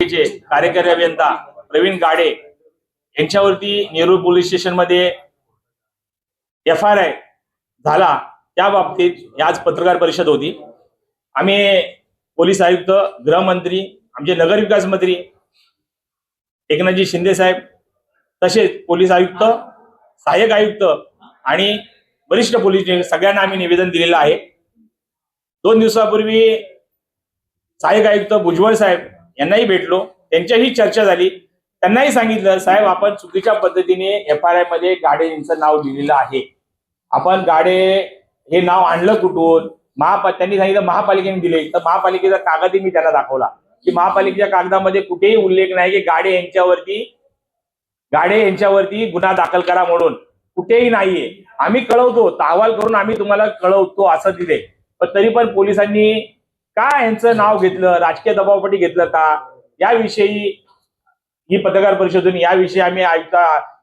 कार्यकारी अभियंता प्रवीण गाडे यांच्यावरती Nerul police station मध्ये FIR झाला, त्या बाबतीत आज पत्रकार परिषद होती। आम्ही पोलीस आयुक्त, गृहमंत्री, आमचे नगरविकास मंत्री एकनाथजी शिंदे साहेब, तसेच पोलीस आयुक्त, सहाय्यक आयुक्त आणि वरिष्ठ पोलीस सगळ्यांना आम्ही निवेदन दिलेलं आहे। 2 दिवसापूर्वी सहाय्यक आयुक्त भुजबळ साहेब यांनाही भेटलो, त्यांच्याही चर्चा झाली। त्यांनाही सांगितलं, साहेब आपण चुकीच्या पद्धतीने FIR मध्ये गाडे यांचं नाव लिहिलेलं आहे, आपण गाडे हे नाव आणलं कुठून? त्यांनी सांगितलं महापालिकेने दिले, तर महापालिकेचा कागदही मी त्यांना दाखवला की महापालिकेच्या कागदामध्ये कुठेही उल्लेख नाही की गाडे यांच्यावरती गुन्हा दाखल करा म्हणून, कुठेही नाहीये। आम्ही कळवतो, अहवाल करून आम्ही तुम्हाला कळवतो असं दिले, पण तरी पण पोलिसांनी का यांचं नाव घेतलं, राजकीय दबावापोटी घेतलं का, याविषयी ही पत्रकार परिषदेतून याविषयी आम्ही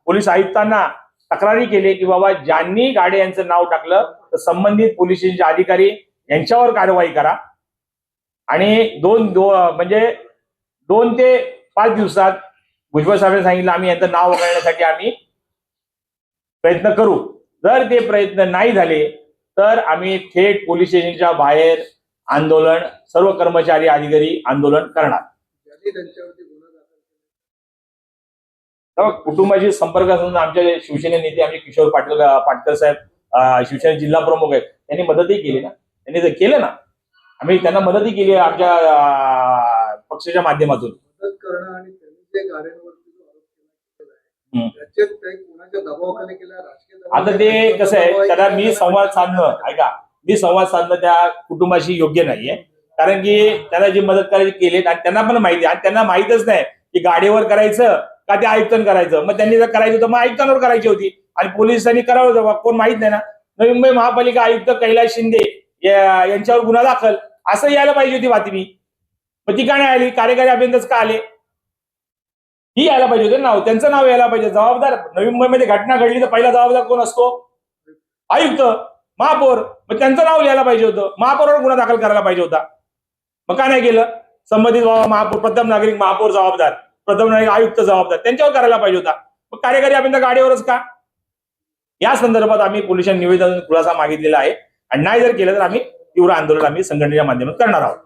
पोलीस आयुक्तांना तक्रारी केली की बाबा ज्यांनी गाडे यांचं नाव टाकलं तर संबंधित पोलीस स्टेशनचे अधिकारी यांच्यावर कारवाई करा आणि 2 ते 5 दिवसात भुजबळ साहेबांनी सांगितलं आम्ही यांचं नाव वगळण्यासाठी आम्ही प्रयत्न करू। जर ते प्रयत्न नाही झाले तर आम्ही थेट पोलीस स्टेशनच्या बाहेर आंदोलन, सर्व कर्मचारी अधिकारी आंदोलन करणार। कुटुंबाशी संपर्क असून आमच्या शिवसेना नेते आमचे किशोर पाटकर साहेब शिवसेना जिल्हा प्रमुख आहेत, त्यांनी मदतही केली ना, त्यांनी जर केलं ना, आम्ही त्यांना मदतही केली आहे आमच्या पक्षाच्या माध्यमातून। मदत करणं आणि त्यांनी जे गाड्यांवरती जो आरोप केला आहे, आता ते कसं आहे, त्याला मी संवाद साधणं त्या कुटुंबाशी योग्य नाहीये, कारण की त्याला जी मदत करायची केली आणि त्यांना पण माहिती, आणि त्यांना माहितच नाही की गाडीवर करायचं का ते आयुक्तांवर करायचं। मग त्यांनी जर करायचं होतं मग आयुक्तांवर करायची होती आणि पोलिसांनी करावं होतं, कोण माहित नाही ना। नवी मुंबई महापालिका आयुक्त कैलास शिंदे यांच्यावर गुन्हा दाखल असं यायला पाहिजे होती बातमी, मग ती का नाही आली? कार्यकारी अभियंताच का आले? ही यायला पाहिजे होते नाव, त्यांचं नाव यायला पाहिजे। जबाबदार नवी मुंबईमध्ये घटना घडली तर पहिला जबाबदार कोण असतो? आयुक्त, महापौर, मग त्यांचं नाव लिहायला पाहिजे होतं, महापौरावर गुन्हा दाखल करायला पाहिजे होता, मग का नाही केलं? संबंधित महापौर, प्रथम नागरिक महापौर जबाबदार, प्रथम नागरिक आयुक्त जबाबदार, त्यांच्यावर करायला पाहिजे होता, मग कार्यकारी अभियंता गाडीवरच का? या संदर्भात आम्ही पोलिसांनी निवेदन खुलासा मागितलेला आहे आणि नाही जर केलं तर आम्ही तीव्र आंदोलन आम्ही संघटनेच्या माध्यमातून करणार आहोत।